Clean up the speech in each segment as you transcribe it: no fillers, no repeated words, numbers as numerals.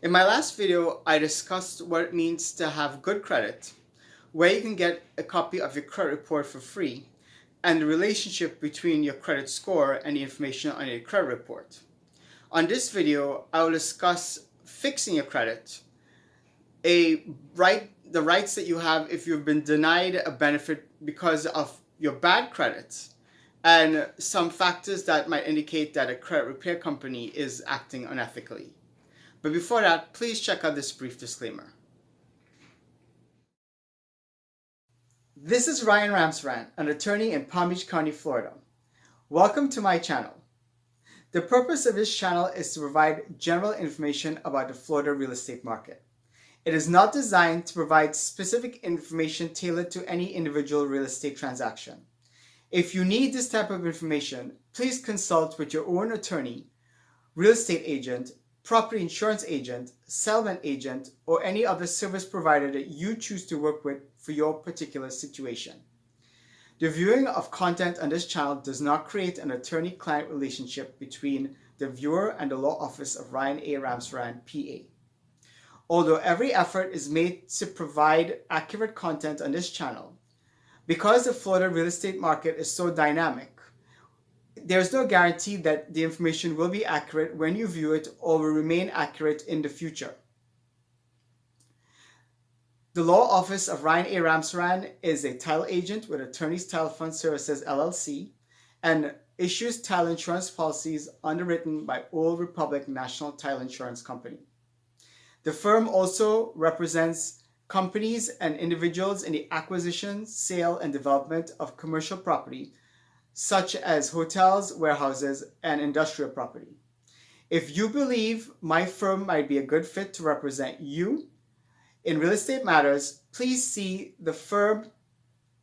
In my last video, I discussed what it means to have good credit, where you can get a copy of your credit report for free, and the relationship between your credit score and the information on your credit report. On this video, I will discuss fixing your credit, the rights that you have if you've been denied a benefit because of your bad credit, and some factors that might indicate that a credit repair company is acting unethically. But before that, please check out this brief disclaimer. This is Ryan Ramsran, an attorney in Palm Beach County, Florida. Welcome to my channel. The purpose of this channel is to provide general information about the Florida real estate market. It is not designed to provide specific information tailored to any individual real estate transaction. If you need this type of information, please consult with your own attorney, real estate agent, property insurance agent, settlement agent, or any other service provider that you choose to work with for your particular situation. The viewing of content on this channel does not create an attorney-client relationship between the viewer and the law office of Ryan A. Ramsran, PA. Although every effort is made to provide accurate content on this channel, because the Florida real estate market is so dynamic, there's no guarantee that the information will be accurate when you view it or will remain accurate in the future. The law office of Ryan A. Ramsran is a title agent with Attorneys Title Fund Services LLC and issues title insurance policies underwritten by Old Republic National Title Insurance Company. The firm also represents companies and individuals in the acquisition, sale, and development of commercial property, such as hotels, warehouses, and industrial property. If you believe my firm might be a good fit to represent you in real estate matters, please see the firm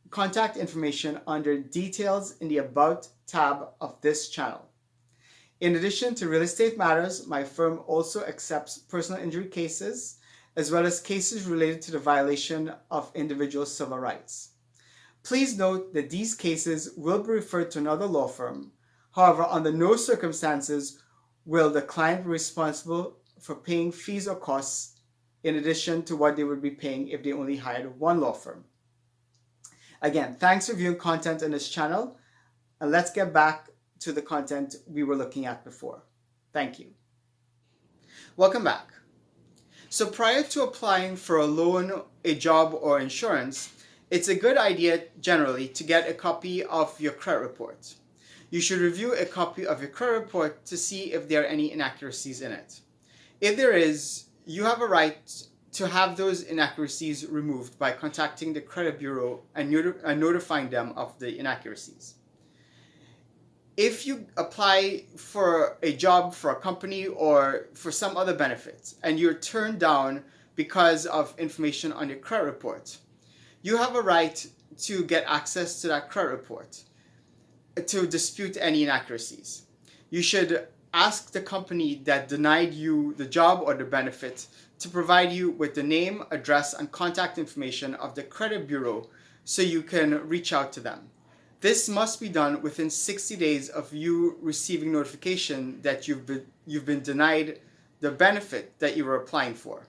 contact information under Details in the About tab of this channel. In addition to real estate matters, my firm also accepts personal injury cases, as well as cases related to the violation of individual civil rights. Please note that these cases will be referred to another law firm. However, under no circumstances will the client be responsible for paying fees or costs in addition to what they would be paying if they only hired one law firm. Again, thanks for viewing content on this channel, and let's get back to the content we were looking at before. Thank you. Welcome back. So prior to applying for a loan, a job, or insurance, it's a good idea generally to get a copy of your credit report. You should review a copy of your credit report to see if there are any inaccuracies in it. If there is, you have a right to have those inaccuracies removed by contacting the credit bureau and notifying them of the inaccuracies. If you apply for a job for a company or for some other benefit and you're turned down because of information on your credit report, you have a right to get access to that credit report to dispute any inaccuracies. You should ask the company that denied you the job or the benefit to provide you with the name, address, and contact information of the credit bureau so you can reach out to them. This must be done within 60 days of you receiving notification that you've been denied the benefit that you were applying for.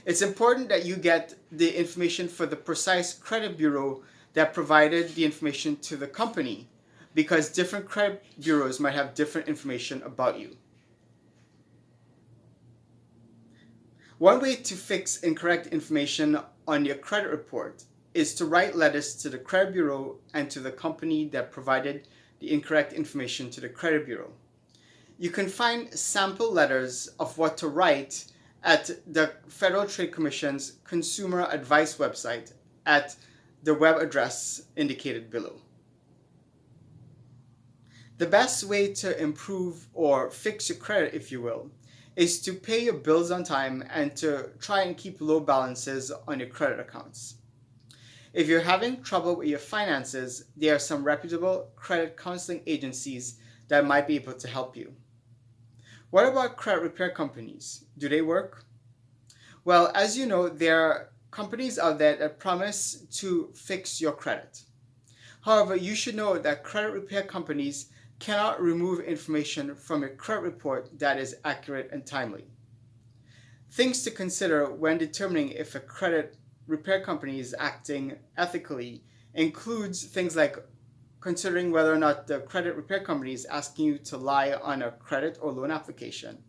It's important that you get the information for the precise credit bureau that provided the information to the company, because different credit bureaus might have different information about you. One way to fix incorrect information on your credit report is to write letters to the credit bureau and to the company that provided the incorrect information to the credit bureau. You can find sample letters of what to write at the Federal Trade Commission's Consumer Advice website at the web address indicated below. The best way to improve or fix your credit, if you will, is to pay your bills on time and to try and keep low balances on your credit accounts. If you're having trouble with your finances, there are some reputable credit counseling agencies that might be able to help you. What about credit repair companies? Do they work? Well, as you know, there are companies out there that promise to fix your credit. However, you should know that credit repair companies cannot remove information from a credit report that is accurate and timely. Things to consider when determining if a credit repair company is acting ethically includes things like considering whether or not the credit repair company is asking you to lie on a credit or loan application,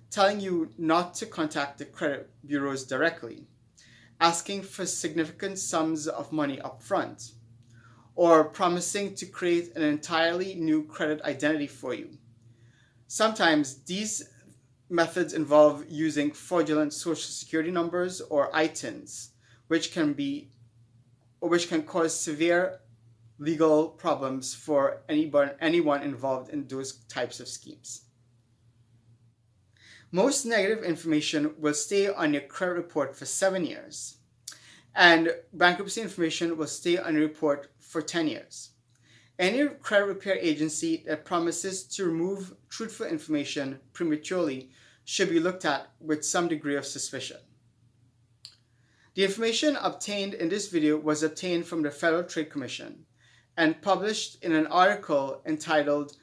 telling you not to contact the credit bureaus directly, asking for significant sums of money up front, or promising to create an entirely new credit identity for you. Sometimes these methods involve using fraudulent social security numbers or ITINs, which can cause severe legal problems for anyone involved in those types of schemes. Most negative information will stay on your credit report for 7 years, and bankruptcy information will stay on your report for 10 years. Any credit repair agency that promises to remove truthful information prematurely should be looked at with some degree of suspicion. The information obtained in this video was obtained from the Federal Trade Commission and published in an article entitled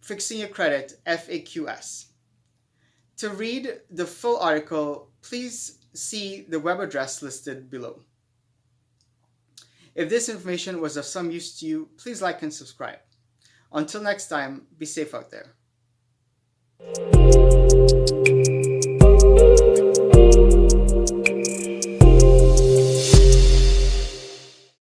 Fixing Your Credit FAQs. To read the full article, please see the web address listed below. If this information was of some use to you, please like and subscribe. Until next time, be safe out there.